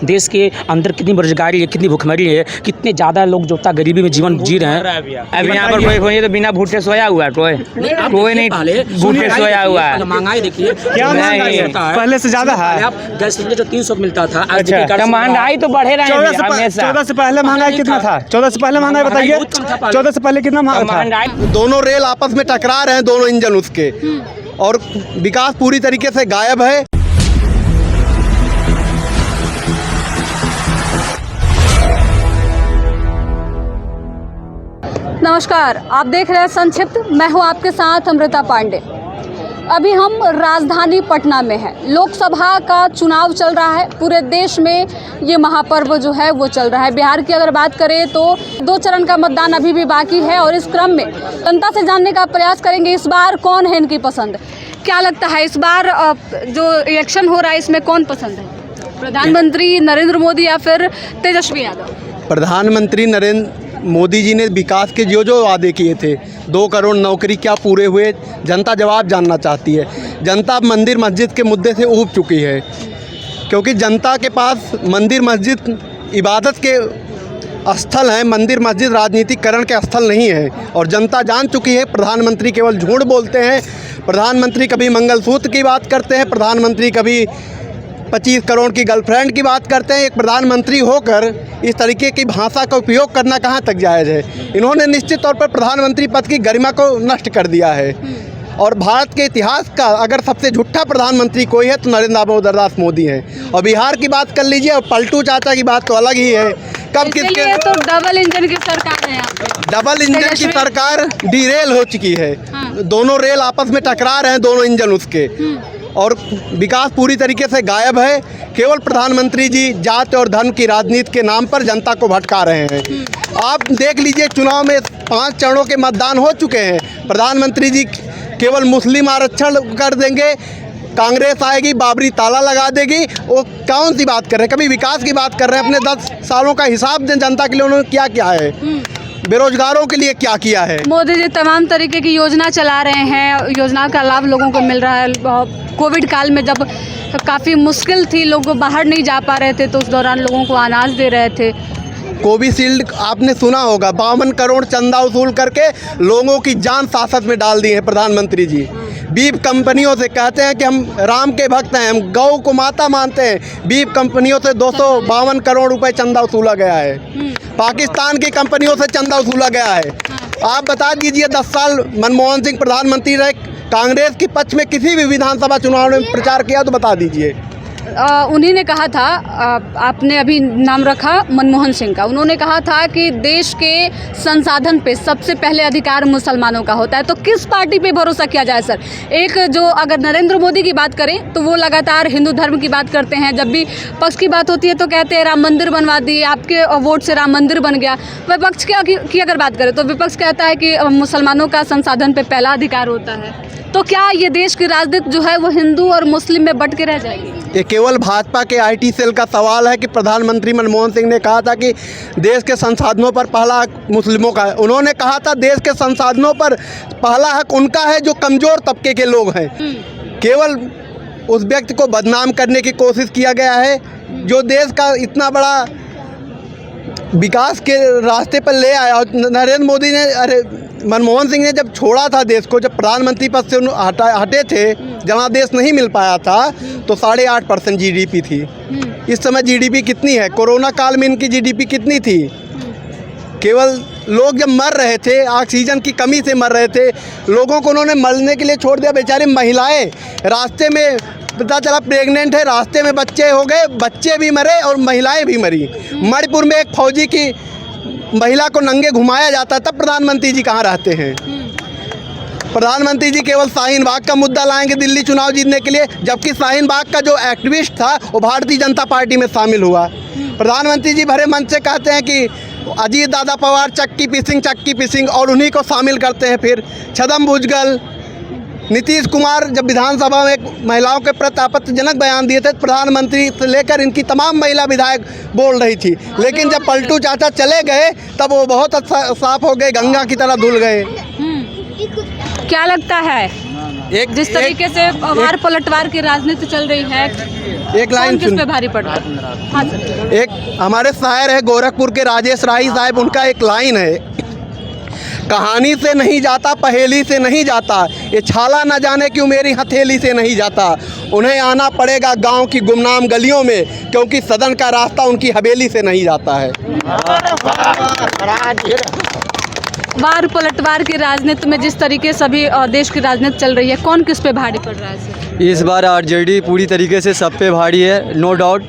देश के अंदर कितनी बेरोजगारी है, कितनी भुखमरी है, कितने ज़्यादा लोग जो गरीबी में जीवन जी रहे हैं। अभी यहाँ पर कोई तो बिना भूखे सोया हुआ है, कोई नहीं भूखे सोया हुआ है। महंगाई देखिए क्या महंगाई है? पहले से ज्यादा है। आप गैस सिलेंडर जो 300 मिलता था, आज अच्छा, महंगाई तो बढ़े रहे हैं हमेशा। 14 से पहले महंगाई कितना था? 14 से पहले महंगाई बताइए। 14 से पहले कितना महंगाई था? दोनों रेल आपस में टकरा रहे हैं, दोनों इंजन उसके, और विकास पूरी तरीके से गायब है। नमस्कार, आप देख रहे हैं संक्षिप्त। मैं हूं आपके साथ अमृता पांडे। अभी हम राजधानी पटना में हैं। लोकसभा का चुनाव चल रहा है। पूरे देश में ये महापर्व जो है वो चल रहा है। बिहार की अगर बात करें तो 2 चरण का मतदान अभी भी बाकी है और इस क्रम में जनता से जानने का प्रयास करेंगे इस बार कौन है इनकी पसंद। क्या लगता है इस बार जो इलेक्शन हो रहा है इसमें कौन पसंद है? प्रधानमंत्री नरेंद्र मोदी या फिर तेजस्वी यादव? प्रधानमंत्री नरेंद्र मोदी जी ने विकास के जो वादे किए थे, 2 करोड़ नौकरी क्या पूरे हुए? जनता जवाब जानना चाहती है। जनता मंदिर मस्जिद के मुद्दे से ऊब चुकी है, क्योंकि जनता के पास मंदिर मस्जिद इबादत के स्थल हैं, मंदिर मस्जिद राजनीतिकरण के स्थल नहीं है। और जनता जान चुकी है प्रधानमंत्री केवल झूठ बोलते हैं। प्रधानमंत्री कभी मंगलसूत्र की बात करते हैं, प्रधानमंत्री कभी 25 करोड़ की गर्लफ्रेंड की बात करते हैं। एक प्रधानमंत्री होकर इस तरीके की भाषा का उपयोग करना कहाँ तक जायज़ है? इन्होंने निश्चित तौर पर प्रधानमंत्री पद की गरिमा को नष्ट कर दिया है। और भारत के इतिहास का अगर सबसे झूठा प्रधानमंत्री कोई है तो नरेंद्र दामोदर दास मोदी हैं। और बिहार की बात कर लीजिए, और पलटू चाचा की बात तो अलग ही है। कब किसके तो डबल इंजन की सरकार है यहाँ पे। डबल इंजन की सरकार डीरेल हो चुकी है। दोनों रेल आपस में टकरा रहे हैं, दोनों इंजन उसके, और विकास पूरी तरीके से गायब है। केवल प्रधानमंत्री जी जात और धर्म की राजनीति के नाम पर जनता को भटका रहे हैं। आप देख लीजिए, चुनाव में 5 चरणों के मतदान हो चुके हैं। प्रधानमंत्री जी केवल मुस्लिम आरक्षण कर देंगे, कांग्रेस आएगी बाबरी ताला लगा देगी। वो कौन सी बात कर रहे हैं? कभी विकास की बात कर रहे हैं? अपने 10 सालों का हिसाब दें जनता के लिए, उन्होंने क्या किया है, बेरोजगारों के लिए क्या किया है। मोदी जी तमाम तरीके की योजना चला रहे हैं, योजना का लाभ लोगों को मिल रहा है। कोविड काल में जब काफ़ी मुश्किल थी, लोग बाहर नहीं जा पा रहे थे, तो उस दौरान लोगों को अनाज दे रहे थे। कोविशील्ड आपने सुना होगा, 52 करोड़ चंदा वसूल करके लोगों की जान सासत में डाल दी है प्रधानमंत्री जी। बीफ कंपनियों से कहते हैं कि हम राम के भक्त हैं, हम गौ को माता मानते हैं। बीफ कंपनियों से 252 करोड़ रुपए चंदा वसूला गया है। पाकिस्तान की कंपनियों से चंदा वसूला गया है। आप बता दीजिए, 10 साल मनमोहन सिंह प्रधानमंत्री रहे, कांग्रेस के पक्ष में किसी भी विधानसभा चुनाव में प्रचार किया तो बता दीजिए। उन्हीं ने कहा था, आपने अभी नाम रखा मनमोहन सिंह का, उन्होंने कहा था कि देश के संसाधन पे सबसे पहले अधिकार मुसलमानों का होता है। तो किस पार्टी पे भरोसा किया जाए सर? एक जो अगर नरेंद्र मोदी की बात करें तो वो लगातार हिंदू धर्म की बात करते हैं। जब भी पक्ष की बात होती है तो कहते हैं राम मंदिर बनवा दिए, आपके वोट से राम मंदिर बन गया। विपक्ष की अगर बात करें तो विपक्ष कहता है कि मुसलमानों का संसाधन पे पहला अधिकार होता है। तो क्या ये देश की राजनीति जो है वो हिंदू और मुस्लिम में बट के रह जाएगी? ये केवल भाजपा के IT सेल का सवाल है कि प्रधानमंत्री मनमोहन सिंह ने कहा था कि देश के संसाधनों पर पहला हक मुस्लिमों का है। उन्होंने कहा था देश के संसाधनों पर पहला हक उनका है जो कमज़ोर तबके के लोग हैं। केवल उस व्यक्ति को बदनाम करने की कोशिश किया गया है जो देश का इतना बड़ा विकास के रास्ते पर ले आया। और नरेंद्र मोदी ने मनमोहन सिंह ने जब छोड़ा था देश को, जब प्रधानमंत्री पद से हटे थे, जहाँ देश नहीं मिल पाया था, तो 8.5% GDP थी। इस समय GDP कितनी है? कोरोना काल में इनकी GDP कितनी थी? केवल लोग जब मर रहे थे, ऑक्सीजन की कमी से मर रहे थे, लोगों को उन्होंने मरने के लिए छोड़ दिया। बेचारी महिलाएं रास्ते में, पता चला प्रेग्नेंट है, रास्ते में बच्चे हो गए, बच्चे भी मरे और महिलाएं भी मरी। मणिपुर में एक फौजी की महिला को नंगे घुमाया जाता, तब प्रधानमंत्री जी कहाँ रहते हैं? प्रधानमंत्री जी केवल शाहीन बाग का मुद्दा लाएंगे दिल्ली चुनाव जीतने के लिए, जबकि शाहीन बाग का जो एक्टिविस्ट था वो भारतीय जनता पार्टी में शामिल हुआ। प्रधानमंत्री जी भरे मन से कहते हैं कि अजीत दादा पवार चक्की पिसिंग, और उन्हीं को शामिल करते हैं। फिर छदम भुजबल, नीतीश कुमार जब विधानसभा में महिलाओं के प्रति आपत्तिजनक बयान दिए थे, प्रधानमंत्री से लेकर इनकी तमाम महिला विधायक बोल रही थी। लेकिन जब पलटू चाचा चले गए तब वो बहुत साफ हो गए, गंगा की तरह धुल गए। क्या लगता है जिस तरीके से वार पलटवार की राजनीति चल रही है, एक लाइन कौन किस सुन। पे भारी पड़ रहा है? हाँ सर। एक हमारे शायर है गोरखपुर के राजेश राही साहब, उनका एक लाइन है, कहानी से नहीं जाता पहेली से नहीं जाता, ये छाला न जाने क्यों मेरी हथेली से नहीं जाता, उन्हें आना पड़ेगा गांव की गुमनाम गलियों में, क्योंकि सदन का रास्ता उनकी हवेली से नहीं जाता है। वार पलटवार की राजनीति में जिस तरीके से अभी देश की राजनीति चल रही है, कौन किस पे भारी पड़ रहा है सर? इस बार आरजेडी पूरी तरीके से सब पे भारी है, नो डाउट।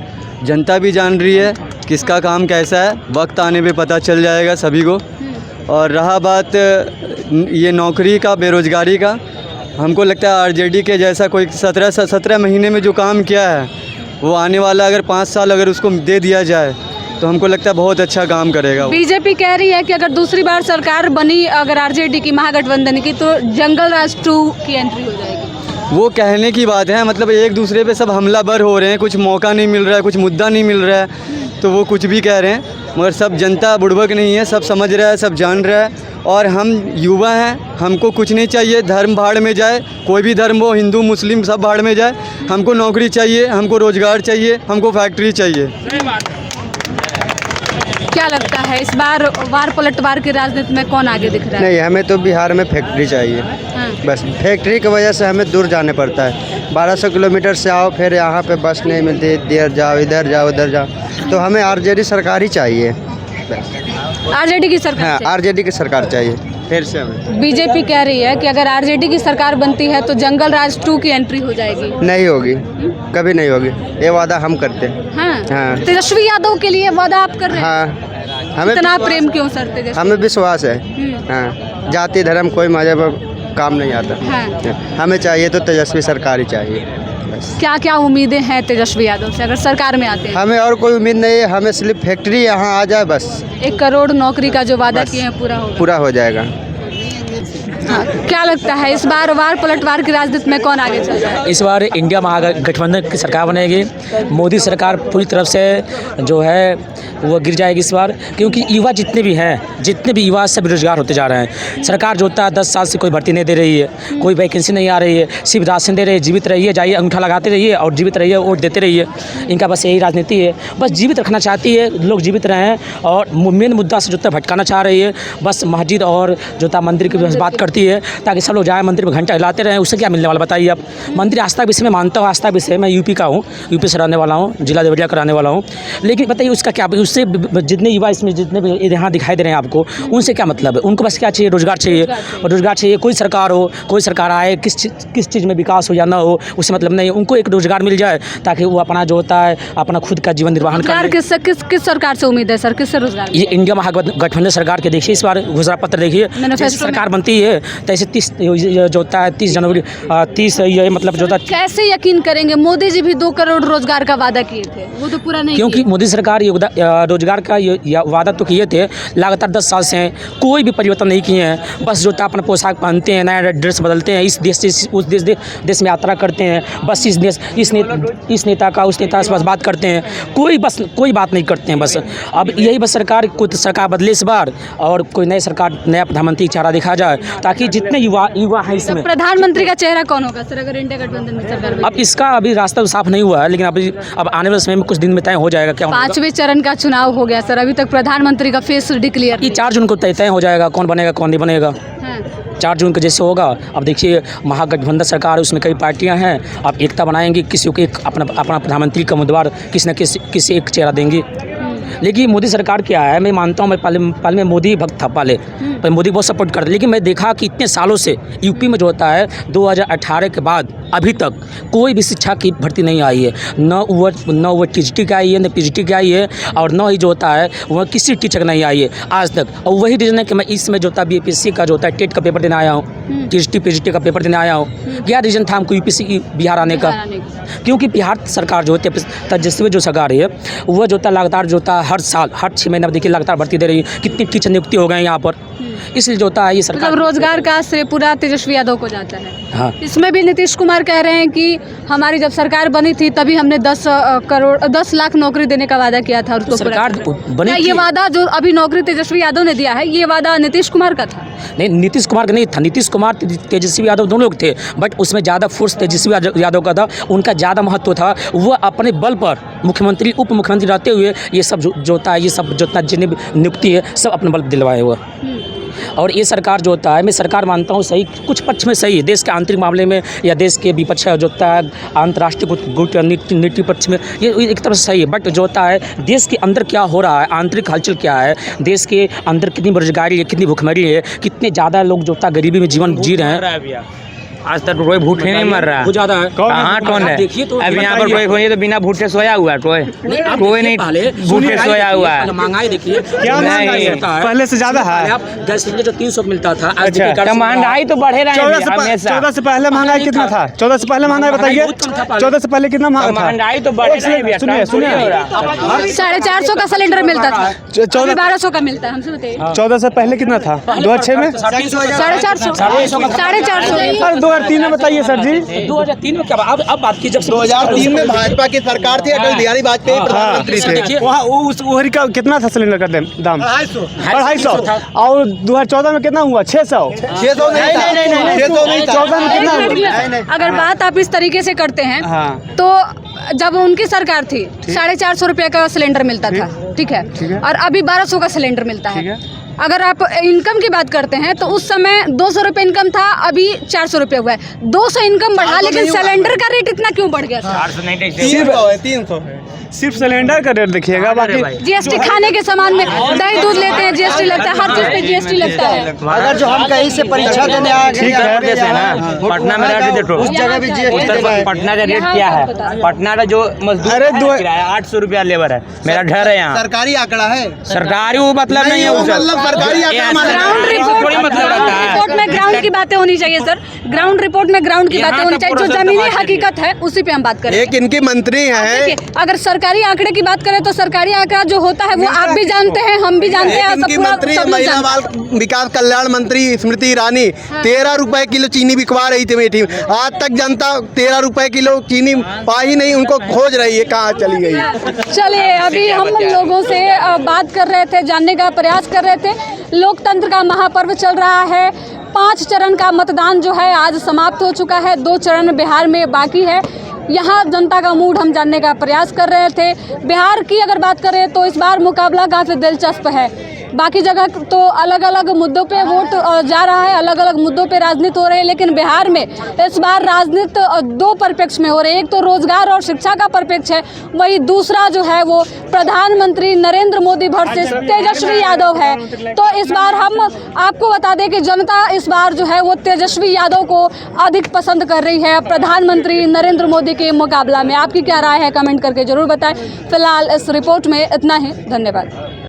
जनता भी जान रही है किसका काम कैसा है, वक्त आने पे पता चल जाएगा सभी को। और रहा बात ये नौकरी का, बेरोज़गारी का, हमको लगता है आरजेडी के जैसा कोई 17 महीने में जो काम किया है, वो आने वाला अगर 5 साल अगर उसको दे दिया जाए तो हमको लगता है बहुत अच्छा काम करेगा वो। बीजेपी कह रही है कि अगर दूसरी बार सरकार बनी अगर आरजेडी की, महागठबंधन की, तो जंगल राज 2 की एंट्री हो जाएगी। वो कहने की बात है, मतलब एक दूसरे पे सब हमलावर हो रहे हैं, कुछ मौका नहीं मिल रहा है, कुछ मुद्दा नहीं मिल रहा है, तो वो कुछ भी कह रहे हैं। मगर सब जनता बुड़बक नहीं है, सब समझ रहा है, सब जान रहा है। और हम युवा हैं, हमको कुछ नहीं चाहिए, धर्म भाड़ में जाए, कोई भी धर्म हो, हिंदू मुस्लिम सब भाड़ में जाए, हमको नौकरी चाहिए, हमको रोज़गार चाहिए, हमको फैक्ट्री चाहिए। क्या लगता है इस बार वार पलटवार की राजनीति में कौन आगे दिख रहा है? नहीं, हमें तो बिहार में फैक्ट्री चाहिए। हाँ। बस फैक्ट्री की वजह से हमें दूर जाने पड़ता है, 1200 किलोमीटर से आओ, फिर यहाँ पे बस नहीं मिलती, इधर जाओ इधर जाओ उधर जाओ, तो हमें आरजेडी सरकार ही चाहिए। आरजेडी की सरकार हाँ, से? आरजेडी की सरकार चाहिए फिर से हमें। बीजेपी कह रही है कि अगर आरजेडी की सरकार बनती है तो जंगल राज 2 की एंट्री हो जाएगी। नहीं होगी, कभी नहीं होगी, ये वादा हम करते हैं। हाँ। हाँ। तेजस्वी यादव के लिए वादा आप कर रहे हैं? हाँ, हमें इतना प्रेम क्यों सर तेजस्वी? हमें विश्वास है। हाँ, जाति धर्म कोई मजहब काम नहीं आता। हाँ। हमें चाहिए तो तेजस्वी सरकार ही चाहिए बस। क्या क्या उम्मीदें हैं तेजस्वी यादव से अगर सरकार में आते हैं? हमें और कोई उम्मीद नहीं है, हमें सिर्फ फैक्ट्री यहाँ आ जाए बस, 1 करोड़ नौकरी का जो वादा बस। किए हैं पूरा होगा। पूरा हो जाएगा। हाँ, क्या लगता है इस बार वार पलटवार की राजनीति में कौन आगे चल रहा है? इस बार इंडिया महागठबंधन की सरकार बनेगी। मोदी सरकार पूरी तरफ से जो है वो गिर जाएगी इस बार, क्योंकि युवा जितने भी हैं, जितने भी युवा सब बेरोजगार होते जा रहे हैं। सरकार जो होता है 10 साल से कोई भर्ती नहीं दे रही है, कोई वैकेंसी नहीं आ रही है, सिर्फ राशन दे रही है। जीवित रहिए, जाइए अंगूठा लगाते रहिए और जीवित रहिए, वोट देते रहिए। इनका बस यही राजनीति है, बस जीवित रखना चाहती है, लोग जीवित रहें। और मेन मुद्दा से जो है भटकाना चाह रही है, बस मस्जिद और जो था मंदिर की बस बात करती है, ताकि सब लोग जाए मंदिर में घंटा हिलाते रहें। उससे क्या मिलने वाला बताइए आप? मंदिर आस्था विषय में मानता हूँ, आस्था विषय मैं यूपी का हूँ, यूपी से रहने वाला हूँ, जिला देवरिया का रहने वाला हूँ, लेकिन बताइए उसका क्या? उससे जितने युवा इसमें जितने भी यहाँ दिखाई दे रहे हैं आपको, उनसे क्या मतलब है? उनको बस क्या चाहिए? रोजगार चाहिए, रोजगार चाहिए। कोई सरकार हो, कोई सरकार आए, किस चीज़ में विकास हो या ना हो, उससे मतलब नहीं। उनको एक रोजगार मिल जाए ताकि वो अपना जो होता है अपना खुद का जीवन निर्वाहन कर। किस सरकार से उम्मीद है सर? किससे रोजगार? ये इंडिया महागठबंधन सरकार के देखिए, इस बार घोषणा पत्र देखिए, जैसे सरकार बनती है तैसे 30 जो होता है 30 जनवरी 30 ये मतलब जो होता है। कैसे यकीन करेंगे? मोदी जी भी 2 करोड़ रोजगार का वादा किए थे, वो तो पूरा नहीं क्योंकि मोदी सरकार रोजगार का वादा तो किए थे, लगातार 10 साल से कोई भी परिवर्तन नहीं किए हैं। बस जो अपना पोशाक पहनते हैं, नया ड्रेस बदलते हैं, इस देश से उस देश में यात्रा करते हैं, बस इस नेता का उस नेता से बस बात करते हैं, कोई बात नहीं करते हैं। बस अब यही बस सरकार बदले इस बार, और कोई नई सरकार, नया प्रधानमंत्री चेहरा दिखा जाए, ताकि जितने युवा हैं इसमें। प्रधानमंत्री का चेहरा कौन होगा सर अगर इंडिया गठबंधन की सरकार? अब इसका अभी रास्ता तो साफ नहीं हुआ है, लेकिन अब आने वाले समय में कुछ दिन में तय हो जाएगा क्या होगा। 5वें चरण का चुनाव हो गया सर, अभी तक प्रधानमंत्री का फेस डिक्लेयर। ये 4 जून को तय हो जाएगा कौन बनेगा कौन नहीं बनेगा। 4 जून को जैसे होगा, अब देखिए महागठबंधन सरकार, उसमें कई पार्टियां हैं, अब एकता बनाएंगी, किसी को एक अपना प्रधानमंत्री का उम्मीदवार किसी न किसी एक चेहरा देंगे। लेकिन मोदी सरकार क्या है, मैं मानता हूँ, मैं पहले में मोदी भक्त था, पहले मोदी बहुत सपोर्ट करते, लेकिन मैं देखा कि इतने सालों से यूपी में जो होता है 2018 के बाद अभी तक कोई भी शिक्षा की भर्ती नहीं आई है, न वो टीजीटी का आई है, न पीजीटी का आई है, और न ही जो होता है वह किसी टीचर का नहीं आई है आज तक। और वही रीज़न है कि मैं इसमें जो होता है बीपीएससी का जो होता है टेट का पेपर देने आया हूँ, टीजीटी पीजीटी का पेपर देने आया हूँ। क्या रीज़न था हमको यूपी बिहार आने का? क्योंकि बिहार सरकार जो होती है, तेजस्वी जो सरकार है, वह जो होता है लगातार जो होता है हर साल हर 6 महीने में देखिए लगातार भर्ती दे रही है। कितनी टीचर नियुक्ति हो गए यहाँ पर, इसलिए जो होता है ये सरकार मतलब रोजगार का श्रेय पूरा तेजस्वी यादव को जाता है। हाँ इसमें भी नीतीश कुमार कह रहे हैं कि हमारी जब सरकार बनी थी तभी हमने 10 लाख नौकरी देने का वादा किया था और उसको सरकार पूरा किया। बनी क्या थी। ये वादा जो अभी नौकरी तेजस्वी यादव ने दिया है, ये वादा नीतीश कुमार का था? नहीं, नीतीश कुमार का नहीं था। नीतीश कुमार तेजस्वी यादव दोनों लोग थे, बट उसमें ज़्यादा फोर्स तेजस्वी यादव का था। उनका ज़्यादा महत्व था। वो अपने बल पर मुख्यमंत्री उप मुख्यमंत्री रहते हुए ये सब जो होता है, ये सब जितना जितनी भी नियुक्ति है सब अपने बल दिलवाए हुआ। और ये सरकार जो होता है, मैं सरकार मानता हूँ सही, कुछ पक्ष में सही है, देश के आंतरिक मामले में या देश के विपक्ष जो होता है अंतर्राष्ट्रीय कूटनीति पक्ष में ये एक तरफ से सही है। बट जो होता है देश के अंदर क्या हो रहा है, आंतरिक हलचल क्या है, देश के अंदर कितनी बेरोजगारी है, कितनी भुखमरी है, कितने ज़्यादा लोग जो होता है गरीबी में जीवन जी रहे हैं। आज तक कोई भूखे नहीं मर रहा। वो ज़्यादा है। कहाँ कौन है? देखिए तो अभी यहाँ पर कोई तो बिना भूखे सोया हुआ है। कोई नहीं भूखे सोया हुआ है। महंगाई देखिए क्या महंगाई है? पहले से ज़्यादा है। आप गैस सिलेंडर जो 300 मिलता था आज अच्छा। देखिए तो महंगाई तो बढ़े रहा है हमेशा। 14 से पहले महंगाई कितना था? 14 से पहले महंगाई बताइए। 14 से पहले कितना महंगा था? महंगाई तो बढ़े रही है। सुनिए 450 का सिलेंडर मिलता था, 1200 का मिलता है। हमसे बताइए 14 से पहले कितना था? 2006 में 450 450 सर 2003 में बताइए सर जी। 2003 में क्या अब बात की जब 2003 में भाजपा की सरकार थी, अटल बिहारी वाजपेयी प्रधानमंत्री थे। देखिए वहाँ उस ओहरी का कितना था सिलेंडर का दाम? 250। और 2014 में कितना हुआ? 600। 600 नहीं था। 600 नहीं था। 14 में कितना हुआ? अगर बात आप इस तरीके से करते हैं हाँ। तो जब उनकी सरकार थी 450 रुपये का सिलेंडर मिलता था, ठीक है, और अभी 1200 का सिलेंडर मिलता है। अगर आप इनकम की बात करते हैं तो उस समय 200 रुपये इनकम था, अभी 400 रुपये हुआ है। 200 इनकम बढ़ा, लेकिन सिलेंडर का रेट इतना क्यों बढ़ गया? 300 सिर्फ सिलेंडर का रेट देखिएगा, बाकी जीएसटी खाने के सामान में दही दूध लेते हैं जीएसटी लगता है, हर चीज पे जीएसटी लगता है। अगर जो हम कहीं से परीक्षा देने आ गए ठीक है। जैसे ना पटना में रेट देखो, उस जगह भी जीएसटी देना है। पटना का रेट क्या है? पटना का जो मजदूर अरे है, किराया 800 रुपया लेबर है। मेरा घर है यहाँ। सरकारी आंकड़ा है। सरकारी वो मतलब नहीं है। वो मतलब सरकारी आंकड़ा माना ग्राउंड रिपोर्ट में ग्राउंड की बातें होनी चाहिए सर। ग्राउंड रिपोर्ट में ग्राउंड की बातें होनी चाहिए, जो जमीनी हकीकत है उसी पे हम बात करें। एक इनकी मंत्री हैं। देखिए, अगर सरकारी आंकड़े की बात करें तो सरकारी आंकड़ा जो होता है वो आप भी जानते हैं, हम भी जानते हैं, इनकी मंत्री सब लोग महिला जानते हैं। बाल विकास कल्याण मंत्री स्मृति ईरानी 13 रुपए किलो चीनी बिकवा रही थी मेठी। आज तक जनता 13 रुपए किलो चीनी पा ही नहीं, उनको खोज रही है कहाँ चली गई। चलिए, अभी हम लोगों से बात कर रहे थे, जानने का प्रयास कर रहे थे। लोकतंत्र का महापर्व चल रहा है। 5 चरण का मतदान जो है आज समाप्त हो चुका है, 2 चरण बिहार में बाकी है। यहाँ जनता का मूड हम जानने का प्रयास कर रहे थे। बिहार की अगर बात करें तो इस बार मुकाबला काफ़ी दिलचस्प है। बाकी जगह तो अलग अलग मुद्दों पे वोट जा रहा है, अलग अलग मुद्दों पे राजनीति हो रही है, लेकिन बिहार में इस बार राजनीति 2 परिप्रेक्ष्य में हो रही है। एक तो रोजगार और शिक्षा का परिप्रेक्ष्य है, वही दूसरा जो है वो प्रधानमंत्री नरेंद्र मोदी वर्सेस तेजस्वी यादव है। तो इस बार हम आपको बता दें कि जनता इस बार जो है वो तेजस्वी यादव को अधिक पसंद कर रही है प्रधानमंत्री नरेंद्र मोदी के मुकाबला में। आपकी क्या राय है, कमेंट करके जरूर बताएं। फिलहाल इस रिपोर्ट में इतना ही, धन्यवाद।